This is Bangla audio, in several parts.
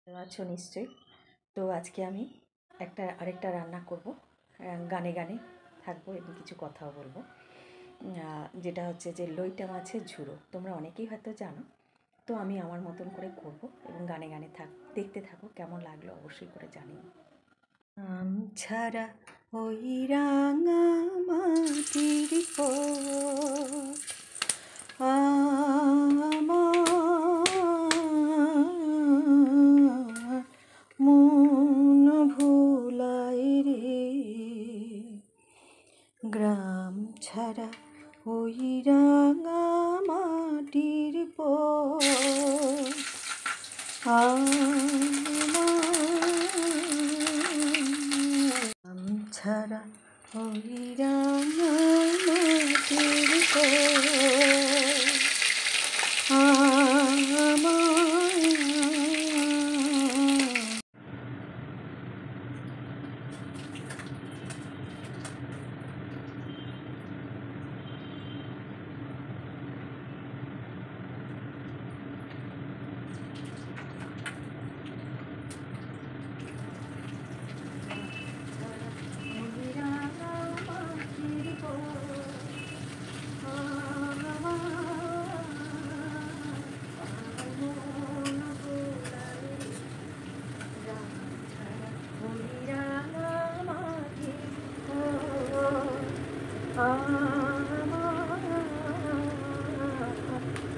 আছো নিশ্চয়ই। তো আজকে আমি আরেকটা রান্না করব, গানে গানে থাকবো এবং কিছু কথাও বলবো। যেটা হচ্ছে যে লইটা মাছের ঝুড়ো। তোমরা অনেকেই হয়তো জানো, তো আমি আমার মতন করে করব এবং গানে গানে দেখতে থাকো, কেমন লাগলো অবশ্যই করে জানিও। আম ছাড়া ওই রাঙা মাটির মন ভুলাই রে, গ্রাম ছাড়া ওই রাঙা মাটির গ্রাম ছাড়া ওই রাঙা মাটির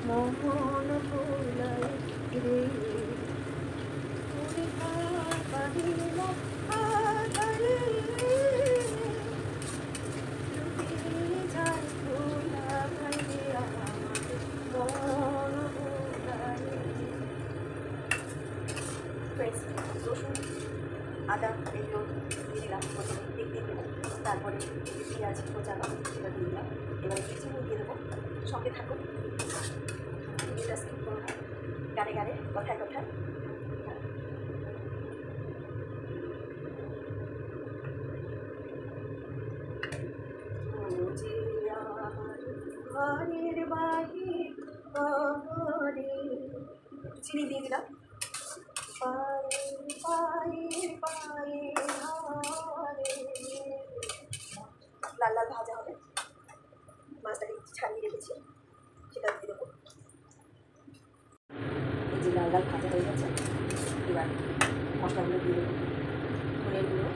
মোহন ভুলাই রে, রসুন আদা এগুলো দিয়ে দিলাম, প্রথমে দেখতে দেবো, তারপরে পেঁয়াজ কোচানো সেটা দিয়ে দিলাম। এবার চিনি দিয়ে দেবো। সঙ্গে থাকুন, এটা স্কিপ করবো না, গানে গানে কথায় কথায়। ঘরের বাহির করে চিনি দিয়ে দিলাম। পায়ে পায়ে পায়ে লাল লাল ভাজা হবে, মাছটাকে ছাড়িয়ে রেখেছি সেটা দিয়ে দেবো। এই যে লাল লাল ভাজা হয়ে গেছে, এবার মশলাগুলো দিয়ে দেবো। ধনের গুঁড়ো,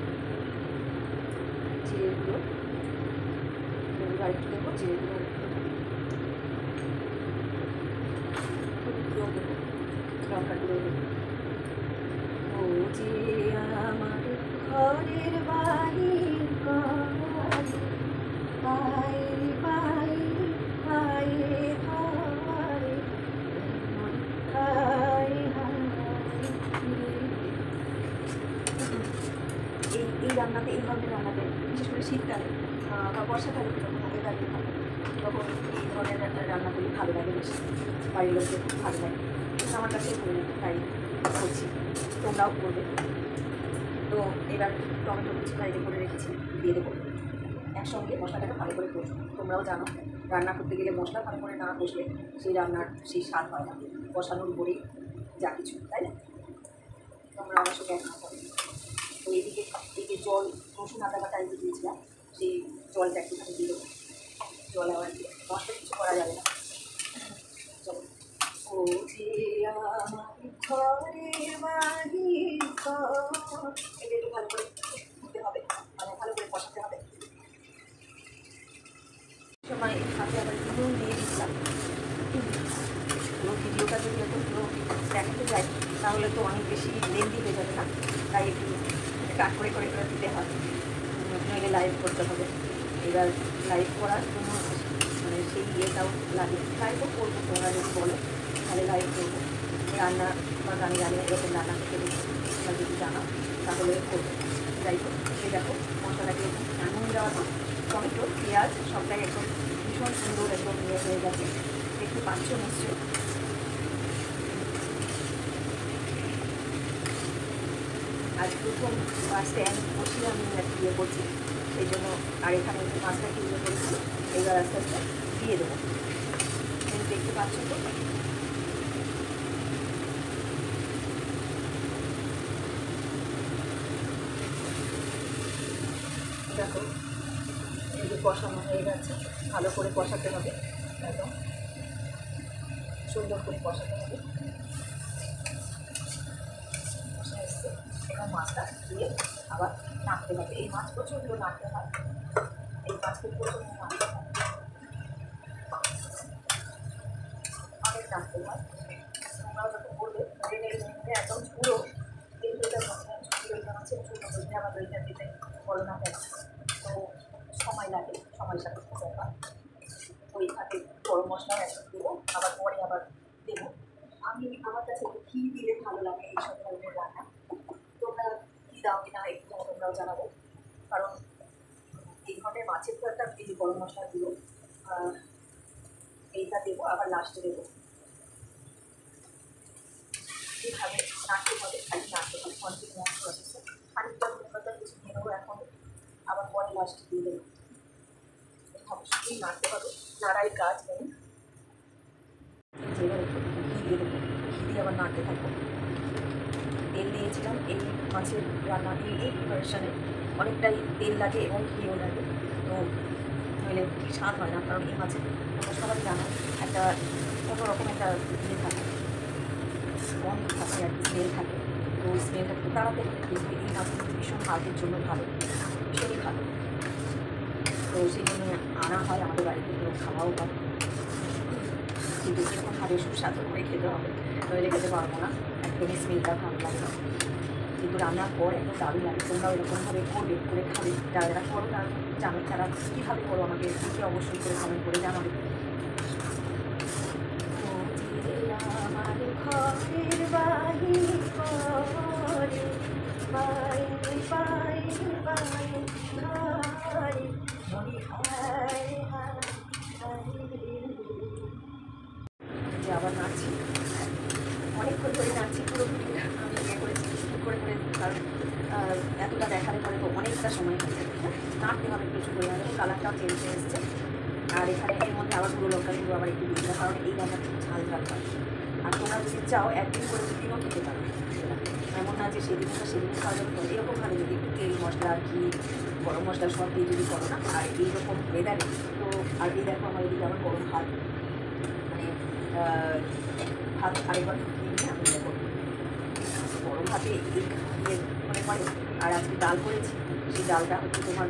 জিরের গুঁড়ো, এবার একটু দেবো জিরের গুঁড়ো, হলুদ গুঁড়ো দেবো, লঙ্কার গুঁড়ো দেবো। ও যে আমার ঘরের বাহির করে পায়ে পায়ে পায়ে ধরে এই রান্নাতে, এই ধরনের রান্নাতে, বিশেষ করে শীতকালে বা বর্ষাকালে যখন আগে দাঁড়িয়ে থাকে, তখন এই ধরনের রান্নাগুলি ভালো লাগে, বেশি বাড়ির লোকদের খুব ভালো লাগে। কিন্তু আমার কাছে তাই বলছি, তোমরাও করবে। তো এবার টমেটো কুচি ফ্রাইডে করে রেখেছি, দিয়ে দেবো। একসঙ্গে মশলাটাকে ভালো করে কষবো। তোমরাও জানো, রান্না করতে গেলে মশলা ভালো করে না কষলে সেই রান্নার সেই স্বাদ হয় না, কষানোর উপরেই যা কিছু, তাই না? তোমরা আমার সঙ্গে একমত হবে। তো এইদিকে জল, রসুন আদা বাটা এই দিয়েছিলাম, সেই জলটা একটুখানি দিয়ে দেবো। জল আবার দিয়ে মশলা কিছু করা যাবে না। চলো। ও যে আমার ঘরের বাহির এটা একটু ভালো করে দিতে হবে, মানে ভালো করে কষাতে হবে। সময় হাতে আবার নুন দিয়ে দিচ্ছিলাম। পুরো ভিডিওটা যদি এত পুরো দেখাতে যাই তাহলে তো অনেক বেশি লেন্দি হয়ে যাবে না, তাই একটু কাট করে করে করে দিতে হয়, নইলে লাইভ করতে হবে। এবার লাইভ করার জন্য মানে সেই ইয়েটাও লাগে, লাইভও করবো, তোমরা যদি বলো তাহলে লাইভ করবো। রান্না বা গানে গানে এরকম রান্না করতে দেখি, তোমরা যদি জানো তাহলে করবো। যাই হোক, এই দেখো মশলাটাকে নুন দেওয়া তো টমেটো পেঁয়াজ সবটাই একদম ভীষণ সুন্দর একদম ইয়ে হয়ে গেছে, দেখতে পাচ্ছ নিশ্চয়ই। আজ প্রথম মাছটা আমি বসিয়ে আমি ইয়ে করছি, সেই জন্য আর এখানে একটু মাছটাকে ইয়ে করেছি। এবার আস্তে আস্তে দিয়ে দেবো, দেখতে পাচ্ছ তো। দেখো এই যে কষানো হয়ে গেছে, ভালো করে কষাতে হবে, একদম সুন্দর করে কষাতে হবে। কষা এসছে, এবার মাছটা দিয়ে আবার নাড়তে হবে। এই মাছ প্রচণ্ড নাড়তে হয়, এই মাছকে প্রচণ্ড নাড়তে হয়, অনেক নাড়তে হয়। তোমরাও যখন বলবে একদম পুরো এই দইটা দইটা মাছের ঝুড়ো দইটা আবার দইটা দিতে বলো না কেন, তো সময় লাগে, সময় সাপেক্ষ ব্যাপার। ওই ফাঁকে গরম মশলাও একদম দেবো, আবার পরে আবার দেবো। আমার কাছে একটু ঘি দিলে ভালো লাগে এইসব ধরনের রান্না। তোমরা ঘি দাও কিনা একটু তোমরাও জানাবো, কারণ এই ধরনের মাছের তো একটা এই গরম মশলা দিও, এইটা দেবো, আবার লাস্টে দেবো। এইভাবে নাড়তে হবে, খালি নাড়তে হবে, কন্টিনিউয়াস প্রসেসে। খানিকটা ধনেপাতা কিছু নিয়ে নেবো এখন, আবার পরে লাস্টে দিয়ে দেবো। এইভাবে শুধুই নাড়তে হবে, নাড়াই কাজ নেই। এবার একটু ঘি দিয়ে দেবো, ঘি দিয়ে আবার নাড়তে থাকবো। তেল দিয়েছিলাম এই মাছের রান্না, এই প্রিপারেশানে অনেকটাই তেল লাগে এবং ঘিও লাগে, তো নইলে স্বাদ হয় না। কারণ এই মাছের সবাই জানো একটা অন্যরকম একটা ইয়ে থাকে, গন্ধ থাকে আর স্মেল থাকে, তো স্মেলটা খুব তাড়াতাড়ি দেখবে। এই মাছটা ভীষণ হার্টের জন্য ভালো, ভীষণই ভালো, তো সেই জন্য আনা হয় আমাদের বাড়িতে, তো খাওয়াও হয়। কিন্তু এরকমভাবে সুস্বাদু করে খেতে হবে, নইলে খেতে পারবো না, একদমই স্মেলটা ভালো লাগে না। কিন্তু রান্নার পর একদম দারুণ লাগে। তোমরাও এরকমভাবে করবে, করে খাবে, যারা যারা করো তারা জানো, তারা কীভাবে করো আমাকে লিখে অবশ্যই করে কমেন্ট করে জানাবে। আমার ঘরের বাহির করে বাইরে বাইরে বাইরে ঘরে মনে হায় যে আবার নাচছি, অনেকক্ষণ ধরে নাচছি, পুরো ভিডিওটা আমি ইয়ে করেছি শুরু করে করে, কারণ এতটা দেখালে পরে তো অনেকটা সময় হয়ে যাবে। নাড়তে হবে প্রচুর পরিমাণে, কালারটাও চেঞ্জ হয়ে এসছে। আর এখানে এর মধ্যে আবার গুঁড়ো লঙ্কা গুঁড়ো আবার একটু দিয়ে, কারণ এই রান্নাটা একটু ঝাল ঝাল হয়। আর তোমরা যদি চাও একদিন করে দুদিনও খেতে পারো, এমন না যে সেদিনটা সেদিন খাওয়া যাবে। তো এরকমভাবে যদি একটু তেল মশলা ঘি গরম মশলা সব দিয়ে যদি করো না, আর এইরকম ওয়েদারে তো, আর এই দেখো আমার এদিকে আবার গরম ভাত, মানে ভাত আরেকবার ফুটিয়ে নিয়ে আমি দেখো গরম ভাতে এই দিয়ে মনে করে। আর আজকে ডাল করেছি, সেই ডালটা হচ্ছে তোমার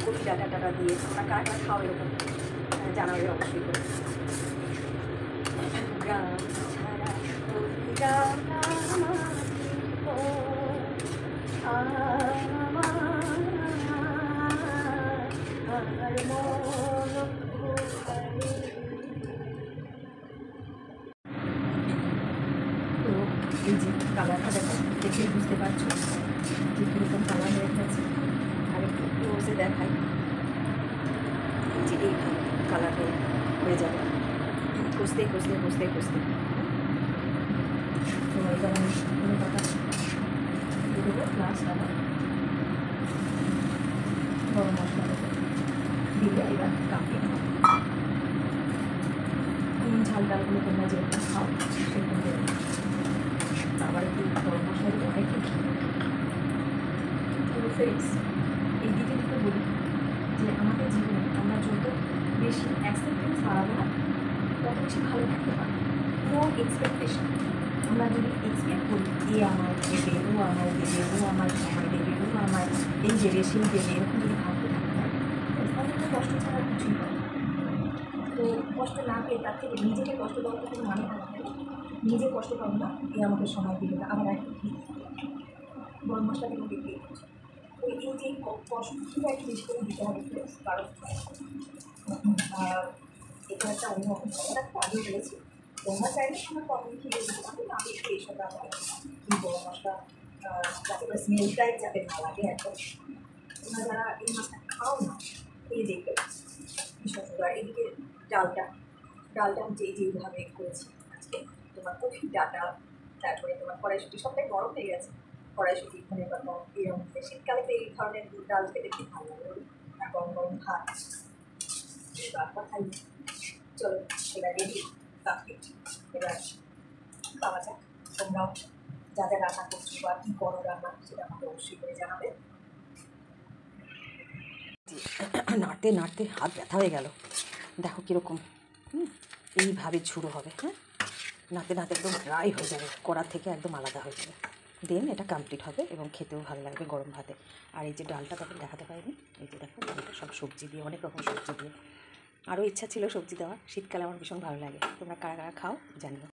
কপি ডাটা টাটা দিয়ে। তোমরা কারা কারা খাও এরকম জানাবে অবশ্যই করে। গ্রাম ছাড়া তো এই যে কালারটা দেখো, দেখে বুঝতে পারছো যে কীরকম কালার হয়ে গেছে। আর একটু ক্লোজে দেখাই, যে এই কালার হয়ে যাবে কষতে কষতে কষতে কষতে। তো এবার আমি কোনো কথা দিয়ে দেবো, প্লাস আবার গরম মশলা দেবো, দিয়ে এবার কাঁপিয়ে নেবো। ঝাল ডালগুলো তোমরা যেরকম খাও সেরকম দেবে, আবার একটু গরম মশলা দিয়ে অনেকটা তো ফ্রেন্ডস, এই দিকে দুটো বলি যে আমাদের জীবনে আমরা যত বেশি অ্যাকসেপ্টেন্স বাড়াবো না, তত বেশি ভালো থাকতে পারবো। No expectation. আমরা যদি এক্সপেক্ট করি এ আমার দেবে, ও আমার দেবে, ও আমার সময় দেবে, ও আমার এই দেবে সেই দেবে, এরকম যদি ভাবতে থাকতে পারি তাহলে তো কষ্ট ছাড়া কিছুই হয়। তো কষ্ট না পেয়ে তার থেকে নিজেকে কষ্ট দেওয়ার তো কোনো মানে হয় না। নিজে কষ্ট পাবো না, এ আমাকে সময় দিবে না, আবার একটু ঘি গরম মশলা দিয়ে দিয়ে তো এই যে কষ্ট ঘিটা একটু বেশি করে দিতে হবে, কারণ এটা একটা অন্য একটা আগে বলেছি। তোমরা চাইলে আমার কম খেয়ে দিতে পারো, আমি একটু এইসব রান্না ঘি গরম মশলা যাতে করে স্মেলটাই যাতে না লাগে একদম। তোমরা যারা এই মাছটা খাও না খেয়ে দেখবে ভীষণ সুন্দর। আর এদিকে ডালটা ডালটা আমি যেইভাবে করেছি আজকে, তোমার কফি ডাটা, তারপরে তোমার কড়াইশুঁটি সবটাই গরম হয়ে গেছে, কড়াইশুঁটি ধনে পাতা এরকম শীতকালে তো এই ধরনের ডাল খেতে খুব ভালো লাগে। আর গরম গরম ভাত খাই। চলো এবার রেডি কমপ্লিট, এবার খাওয়া যাক। তোমরাও যা যা রান্না করছো বা কী করো রান্না সেটা আমাকে অবশ্যই করে জানাবে। নাড়তে নাড়তে হাত ব্যথা হয়ে গেল। দেখো কীরকম এইভাবে ঝুড়ো হবে। হ্যাঁ, নাড়তে নাড়তে একদম ড্রাই হয়ে যাবে, কড়া থেকে একদম আলাদা হয়ে যাবে। দেন এটা কমপ্লিট হবে এবং খেতেও ভালো লাগবে গরম ভাতে। আর এই যে ডালটা তখন দেখাতে পারিনি, এই যে দেখো ডালটা সব সবজি দিয়ে, অনেক রকম সবজি দিয়ে। আরও ইচ্ছা ছিল সবজি দেওয়ার। শীতকালে আমার ভীষণ ভালো লাগে। তোমরা কারা কারা খাও জানিও।